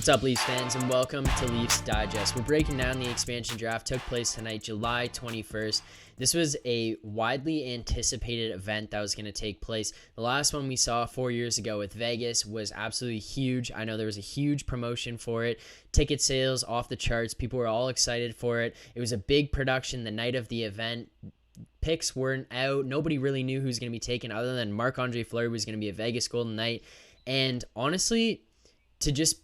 What's up, Leafs fans, and welcome to Leafs Digest. We're breaking down the expansion draft. Took place tonight, July 21st. This was a widely anticipated event that was going to take place. The last one we saw 4 years ago with Vegas was absolutely huge. I know there was a huge promotion for it. Ticket sales off the charts. People were all excited for it. It was a big production the night of the event. Picks weren't out. Nobody really knew who was going to be taken other than Marc-Andre Fleury was going to be a Vegas Golden Knight. And honestly, to just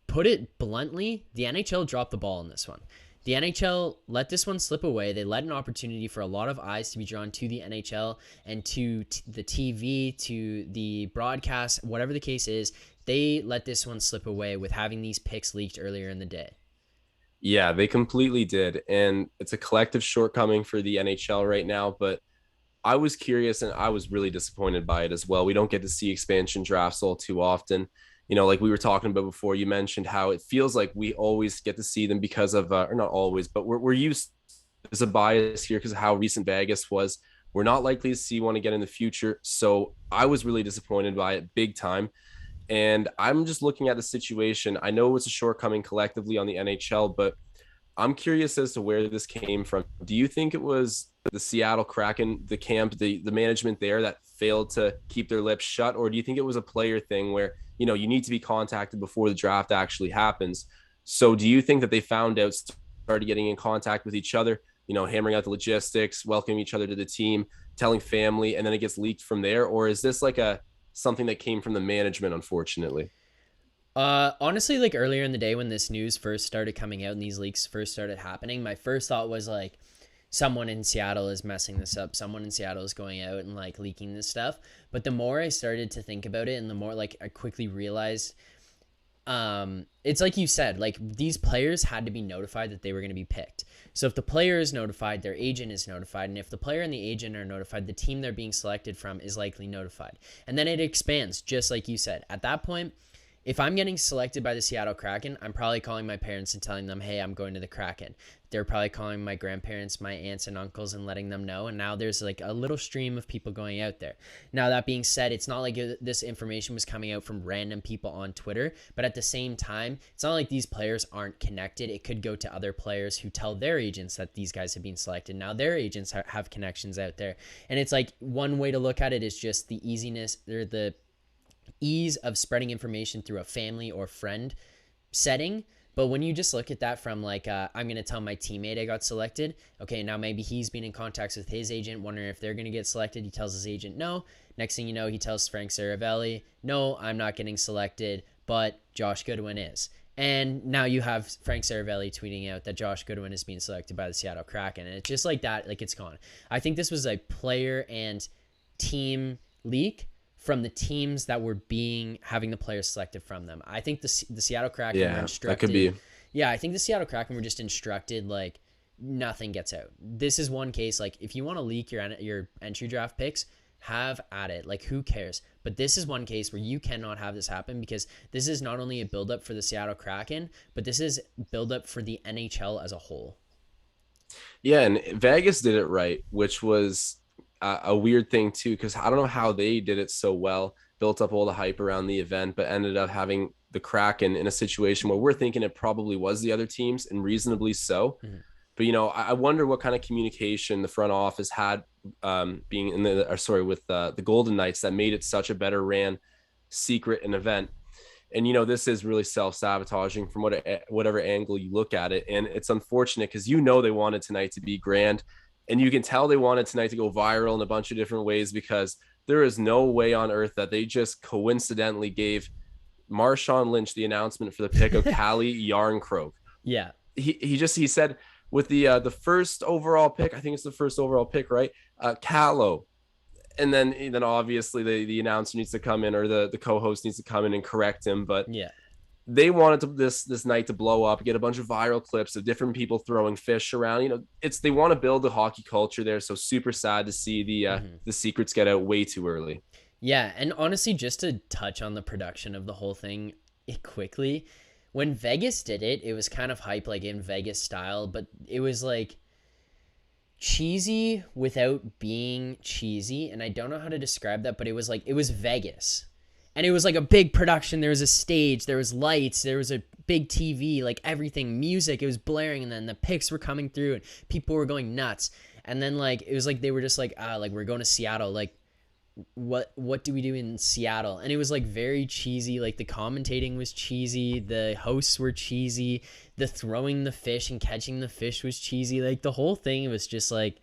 put it bluntly, the NHL dropped the ball in this one. The NHL let this one slip away. They let an opportunity for a lot of eyes to be drawn to the NHL and to the TV, to the broadcast, whatever the case is. They let this one slip away with having these picks leaked earlier in the day. Yeah, they completely did. And it's a collective shortcoming for the NHL right now. But I was curious and I was really disappointed by it as well. We don't get to see expansion drafts all too often. Like we were talking about before, you mentioned how it feels like we always get to see them because of, or not always, but we're used as a bias here because of how recent Vegas was. We're not likely to see one again in the future. So I was really disappointed by it big time. And I'm just looking at the situation. I know it's a shortcoming collectively on the NHL, but I'm curious as to where this came from. Do you think it was the Seattle Kraken, the camp, the management there that failed to keep their lips shut? Or do you think it was a player thing where, you need to be contacted before the draft actually happens? So do you think that they found out, started getting in contact with each other, hammering out the logistics, welcoming each other to the team, telling family, and then it gets leaked from there? Or is this like something that came from the management, unfortunately? Honestly, like earlier in the day when this news first started coming out and these leaks first started happening, my first thought was like, someone in Seattle is messing this up. Someone in Seattle is going out and like leaking this stuff. But the more I started to think about it and the more like I quickly realized, it's like you said, like these players had to be notified that they were going to be picked. So if the player is notified, their agent is notified. And if the player and the agent are notified, the team they're being selected from is likely notified. And then it expands, just like you said. At that point, if I'm getting selected by the Seattle Kraken, I'm probably calling my parents and telling them, hey, I'm going to the Kraken. They're probably calling my grandparents, my aunts and uncles and letting them know. And now there's like a little stream of people going out there. Now, that being said, it's not like this information was coming out from random people on Twitter. But at the same time, it's not like these players aren't connected. It could go to other players who tell their agents that these guys have been selected. Now their agents have connections out there. And it's like one way to look at it is just the easiness or the ease of spreading information through a family or friend setting. But when you just look at that from like, I'm going to tell my teammate I got selected. Okay, now maybe he's been in contact with his agent, wondering if they're going to get selected. He tells his agent no. Next thing you know, he tells Frank Saravelli, no, I'm not getting selected, but Josh Goodwin is. And now you have Frank Saravelli tweeting out that Josh Goodwin is being selected by the Seattle Kraken. And it's just like that, like it's gone. I think this was a player and team leak from the teams that were having the players selected from them. I think the Seattle Kraken were instructed. That could be. Yeah, I think the Seattle Kraken were just instructed like nothing gets out. This is one case like if you want to leak your entry draft picks, have at it. Like who cares? But this is one case where you cannot have this happen because this is not only a buildup for the Seattle Kraken, but this is buildup for the NHL as a whole. Yeah, and Vegas did it right, which was a weird thing too, because I don't know how they did it so well, built up all the hype around the event, but ended up having the Kraken in a situation where we're thinking it probably was the other teams, and reasonably so. Mm-hmm. But I wonder what kind of communication the front office had, being in with the Golden Knights, that made it such a better ran secret and event. And this is really self-sabotaging from whatever angle you look at it, and it's unfortunate because they wanted tonight to be grand. And you can tell they wanted tonight to go viral in a bunch of different ways because there is no way on earth that they just coincidentally gave Marshawn Lynch the announcement for the pick of Callie Yarncroke. Yeah. He said with the first overall pick, I think it's the first overall pick, right? Callow. And then obviously the announcer needs to come in, or the co-host needs to come in and correct him. But yeah, they wanted this night to blow up, get a bunch of viral clips of different people throwing fish around. They want to build a hockey culture there. So super sad to see the secrets get out way too early. Yeah, and honestly, just to touch on the production of the whole thing quickly, when Vegas did it, it was kind of hype, like in Vegas style, but it was like cheesy without being cheesy, and I don't know how to describe that, but it was Vegas. and it was like a big production. There was a stage, there was lights, there was a big TV, like everything, music, it was blaring, and then the picks were coming through and people were going nuts. And then like it was like they were just like, like we're going to Seattle, like what do we do in Seattle? And it was like very cheesy. Like the commentating was cheesy, the hosts were cheesy, the throwing the fish and catching the fish was cheesy. Like the whole thing was just like,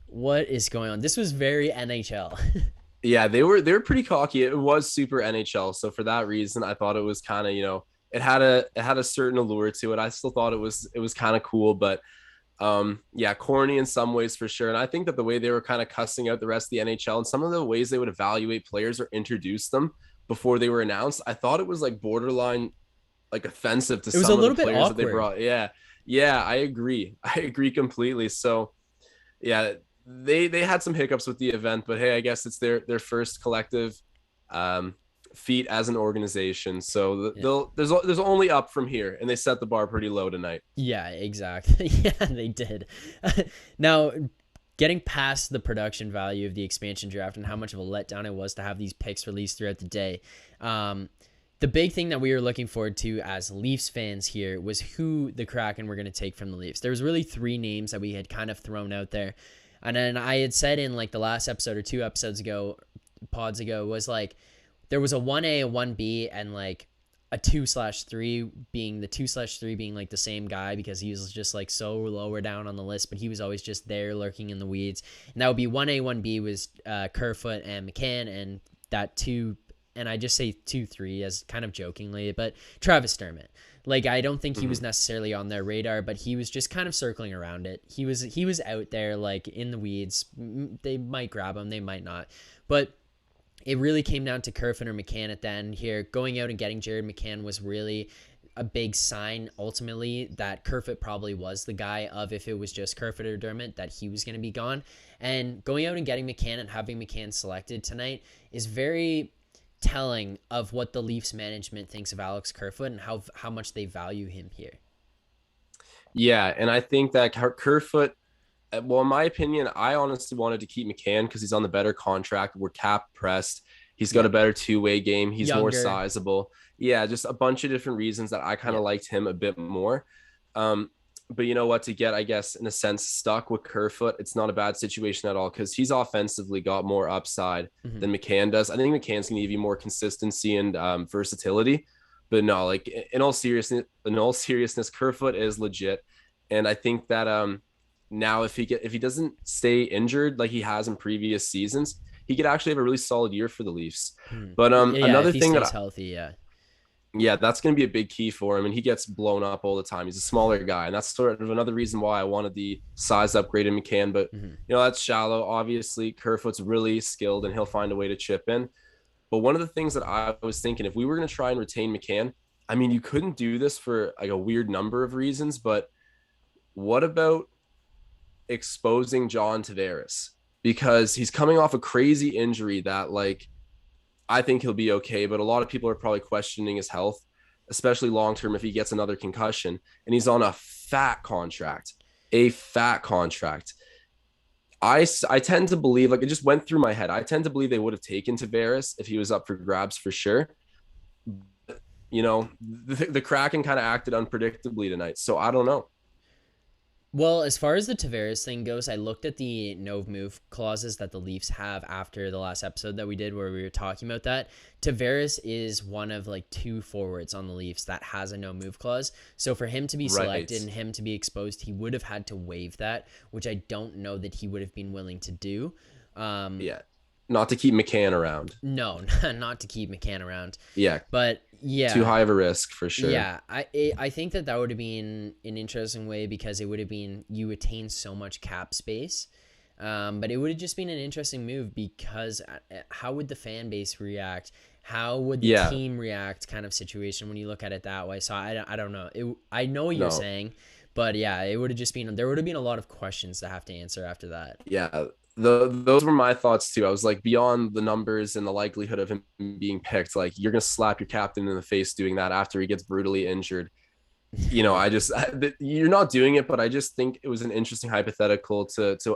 what is going on? This was very NHL. Yeah, they were pretty cocky. It was super NHL. So for that reason, I thought it was kind of, it had a certain allure to it. I still thought it was kind of cool, but yeah, corny in some ways for sure. And I think that the way they were kind of cussing out the rest of the NHL and some of the ways they would evaluate players or introduce them before they were announced, I thought it was like borderline like offensive to It was a some of the little bit players that they awkward. brought. Yeah. Yeah, I agree. I agree completely. So yeah, they had some hiccups with the event, but hey, I guess it's their first collective um feat as an organization. So Yeah. there's only up from here, and they set the bar pretty low tonight. Yeah, exactly. Yeah, they did. Now, getting past the production value of the expansion draft and how much of a letdown it was to have these picks released throughout the day, the big thing that we were looking forward to as Leafs fans here was who the Kraken were going to take from the Leafs. There was really three names that we had kind of thrown out there. And then I had said in like the last episode or two episodes ago, pods ago, was like there was a 1A, a 1B, and like a 2/3 being the 2/3 being like the same guy because he was just like so lower down on the list, but he was always just there lurking in the weeds. And that would be 1A, 1B was Kerfoot and McCann, and that two, and I just say 2-3 as kind of jokingly, but Travis Dermott. Like I don't think he was necessarily on their radar, but he was just kind of circling around it. He was out there like in the weeds. They might grab him, they might not, but it really came down to Kerfoot or McCann at the end here. Going out and getting Jared McCann was really a big sign ultimately that Kerfoot probably was the guy of if it was just Kerfoot or Dermott that he was going to be gone. And going out and getting McCann and having McCann selected tonight is very telling of what the Leafs management thinks of Alex Kerfoot and how much they value him here. Yeah, and I think that Kerfoot, well, in my opinion, I honestly wanted to keep McCann because he's on the better contract. We're cap pressed. He's got Yeah. a better two-way game. He's more Younger. sizable. Yeah, just a bunch of different reasons that I kind Yeah. of liked him a bit more. Um, but you know what? To get, I guess, in a sense, stuck with Kerfoot, it's not a bad situation at all because he's offensively got more upside Mm-hmm. than McCann does. I think McCann's going to give you more consistency and versatility. But no, like in all seriousness, Kerfoot is legit, and I think that now if he doesn't stay injured like he has in previous seasons, he could actually have a really solid year for the Leafs. Mm-hmm. But Yeah, if another he thing stays that healthy, yeah. yeah, that's going to be a big key for him, and he gets blown up all the time. He's a smaller guy, and that's sort of another reason why I wanted the size upgrade in McCann. But Mm-hmm. that's shallow. Obviously, Kerfoot's really skilled, and he'll find a way to chip in. But one of the things that I was thinking, if we were going to try and retain McCann, I mean, you couldn't do this for like a weird number of reasons, but what about exposing John Tavares? Because he's coming off a crazy injury that, like, I think he'll be okay, but a lot of people are probably questioning his health, especially long term if he gets another concussion. And he's on a fat contract, a fat contract. I tend to believe, like, it just went through my head. I tend to believe they would have taken Tavares if he was up for grabs for sure. The Kraken kind of acted unpredictably tonight. So I don't know. Well, as far as the Tavares thing goes, I looked at the no move clauses that the Leafs have after the last episode that we did where we were talking about that. Tavares is one of like two forwards on the Leafs that has a no move clause. So for him to be Right. selected and him to be exposed, he would have had to waive that, which I don't know that he would have been willing to do. Yeah. Not to keep McCann around. No, not to keep McCann around. Yeah. But Too yeah, high of a risk for sure. yeah, I think that would have been an interesting way because it would have been you attain so much cap space, but it would have just been an interesting move because how would the fan base react? How would the Yeah. team react? Kind of situation when you look at it that way. So I don't know. I know what you're No. saying, but yeah, it would have just been there would have been a lot of questions to have to answer after that. Yeah. Those were my thoughts too. I was like, beyond the numbers and the likelihood of him being picked, like, you're gonna slap your captain in the face doing that after he gets brutally injured. You're not doing it, but I just think it was an interesting hypothetical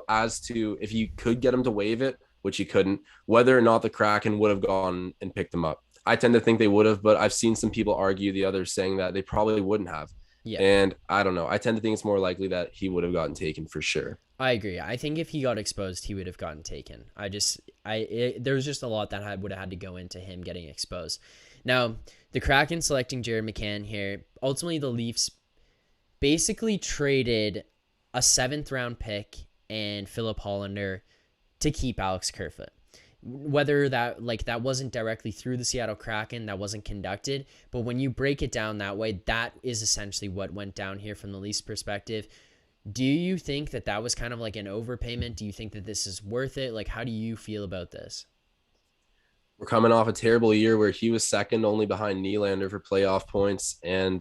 as to if you could get him to waive it, which he couldn't, whether or not the Kraken would have gone and picked him up. I tend to think they would have, but I've seen some people argue the others saying that they probably wouldn't have. Yeah. And I don't know. I tend to think it's more likely that he would have gotten taken for sure. I agree. I think if he got exposed, he would have gotten taken. There was just a lot that would have had to go into him getting exposed. Now, the Kraken selecting Jared McCann here. Ultimately, the Leafs basically traded a 7th round pick and Philip Hollander to keep Alex Kerfoot. Whether that wasn't directly through the Seattle Kraken, that wasn't conducted, but when you break it down that way, that is essentially what went down here from the Leafs perspective. Do you think that was kind of like an overpayment? Do you think that this is worth it? Like, how do you feel about this? We're coming off a terrible year where he was second only behind Nylander for playoff points, and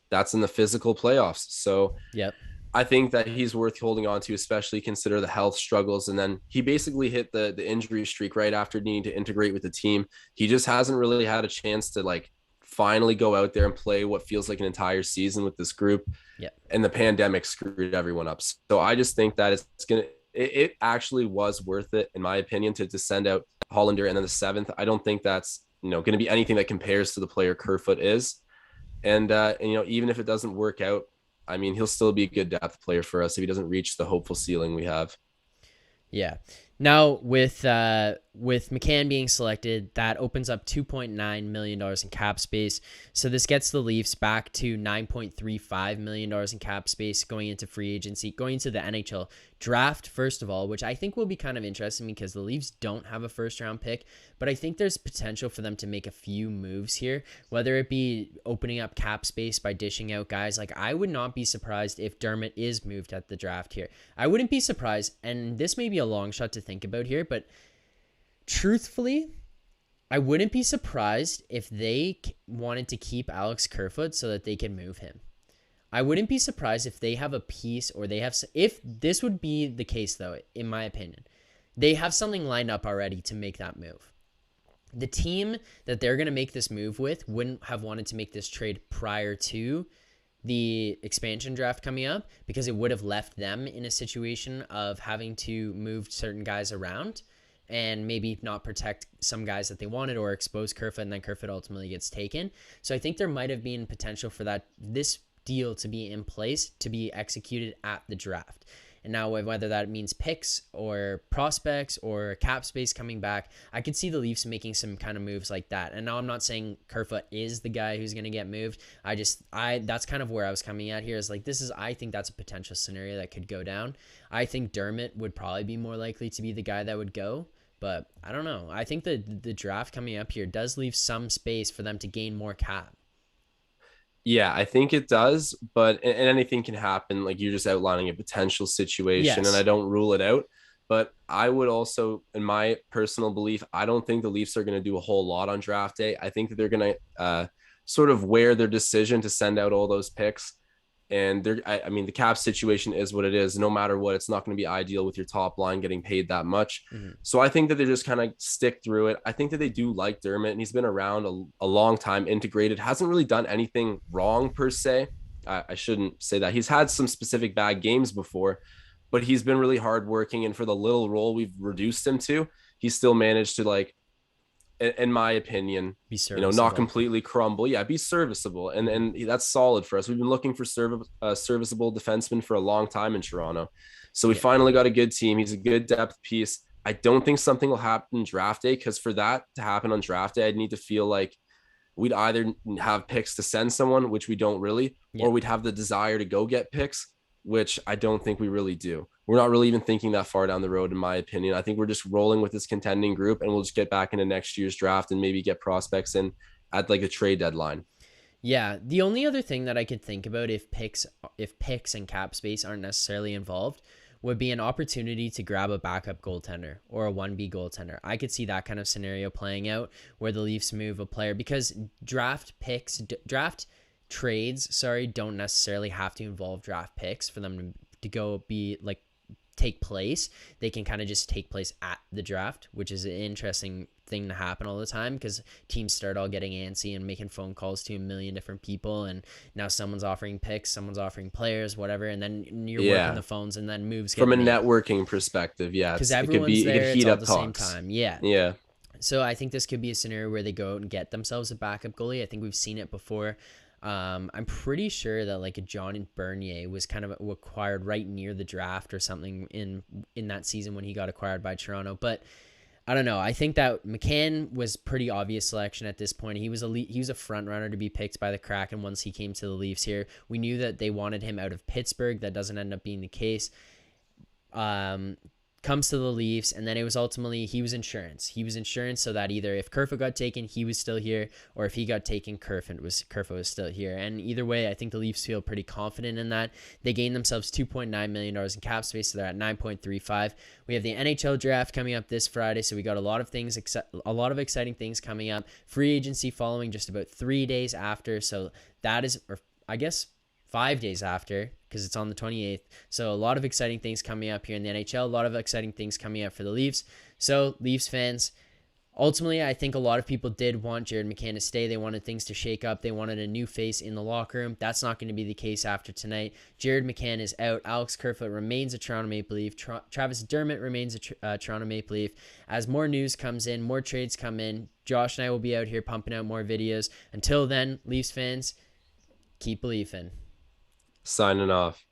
that's in the physical playoffs. So Yep. I think that he's worth holding on to, especially consider the health struggles. And then he basically hit the injury streak right after needing to integrate with the team. He just hasn't really had a chance to like finally go out there and play what feels like an entire season with this group. Yep. And the pandemic screwed everyone up. So I just think that it actually was worth it, in my opinion, to send out Hollander and then the 7th. I don't think that's, going to be anything that compares to the player Kerfoot is. And even if it doesn't work out, I mean, he'll still be a good depth player for us if he doesn't reach the hopeful ceiling we have. Yeah. Now with McCann being selected, that opens up $2.9 million in cap space. So this gets the Leafs back to $9.35 million in cap space going into free agency, going into the NHL draft, first of all, which I think will be kind of interesting because the Leafs don't have a first round pick, but I think there's potential for them to make a few moves here, whether it be opening up cap space by dishing out guys. Like, I would not be surprised if Dermott is moved at the draft here. I wouldn't be surprised, and this may be a long shot to think about here, but truthfully, I wouldn't be surprised if they wanted to keep Alex Kerfoot so that they can move him. I wouldn't be surprised if they have a piece or if this would be the case, though, in my opinion. They have something lined up already to make that move. The team that they're going to make this move with wouldn't have wanted to make this trade prior to the expansion draft coming up because it would have left them in a situation of having to move certain guys around and maybe not protect some guys that they wanted or expose Kerfoot, and then Kerfoot ultimately gets taken. So I think there might have been potential for this deal to be in place to be executed at the draft. And now whether that means picks or prospects or cap space coming back, I could see the Leafs making some kind of moves like that. And now I'm not saying Kerfoot is the guy who's going to get moved. That's kind of where I was coming at here is like, I think that's a potential scenario that could go down. I think Dermott would probably be more likely to be the guy that would go, but I don't know. I think the draft coming up here does leave some space for them to gain more cap. Yeah, I think it does, but and anything can happen. Like, you're just outlining a potential situation, Yes. and I don't rule it out. But I would also, in my personal belief, I don't think the Leafs are going to do a whole lot on draft day. I think that they're going to sort of wear their decision to send out all those picks. And I mean, the cap situation is what it is. No matter what, it's not going to be ideal with your top line getting paid that much. Mm-hmm. So I think that they just kind of stick through it. I think that they do like Dermott, and he's been around a long time, integrated, hasn't really done anything wrong per se. I shouldn't say that. He's had some specific bad games before, but he's been really hardworking. And for the little role we've reduced him to, he's still managed to, like, in my opinion, be serviceable. Not completely crumble. Yeah, be serviceable. And that's solid for us. We've been looking for serviceable defensemen for a long time in Toronto. So we finally got a good team. He's a good depth piece. I don't think something will happen draft day, because for that to happen on draft day, I'd need to feel like we'd either have picks to send someone, which we don't really, or we'd have the desire to go get picks, which I don't think we really do. We're not really even thinking that far down the road, in my opinion. I think we're just rolling with this contending group, and we'll just get back into next year's draft and maybe get prospects in at like a trade deadline. Yeah, the only other thing that I could think about if picks and cap space aren't necessarily involved would be an opportunity to grab a backup goaltender or a 1B goaltender. I could see that kind of scenario playing out where the Leafs move a player, because draft trades, don't necessarily have to involve draft picks for them to go be like take place. They can kind of just take place at the draft, which is an interesting thing to happen all the time, because teams start all getting antsy and making phone calls to a million different people, and now someone's offering picks, someone's offering players, whatever, and then you're working the phones, and then moves from a networking perspective. Yeah, because everyone's there, it could heat it's all up at the talks. same time. Yeah. So I think this could be a scenario where they go out and get themselves a backup goalie. I think we've seen it before. I'm pretty sure that like a John Bernier was kind of acquired right near the draft or something in that season when he got acquired by Toronto. But I don't know. I think that McCann was pretty obvious selection at this point. He was a front runner to be picked by the Kraken once he came to the Leafs here. We knew that they wanted him out of Pittsburgh. That doesn't end up being the case. Comes to the Leafs, and then it was ultimately he was insurance. He was insurance so that either if Kerfoot got taken, he was still here, or if he got taken, Kerfoot was still here. And either way, I think the Leafs feel pretty confident in that. They gained themselves $2.9 million in cap space, so they're at 9.35. We have the NHL draft coming up this Friday, so we got a lot of exciting things coming up. Free agency following just about 3 days after, so that is, or I guess 5 days after, because it's on the 28th. So a lot of exciting things coming up here in the NHL, a lot of exciting things coming up for the Leafs. So Leafs fans, ultimately, I think a lot of people did want Jared McCann to stay. They wanted things to shake up. They wanted a new face in the locker room. That's not going to be the case after tonight. Jared McCann is out. Alex Kerfoot remains a Toronto Maple Leaf. Travis Dermott remains a Toronto Maple Leaf. As more news comes in, more trades come in, Josh and I will be out here pumping out more videos. Until then, Leafs fans, keep believing. Signing off.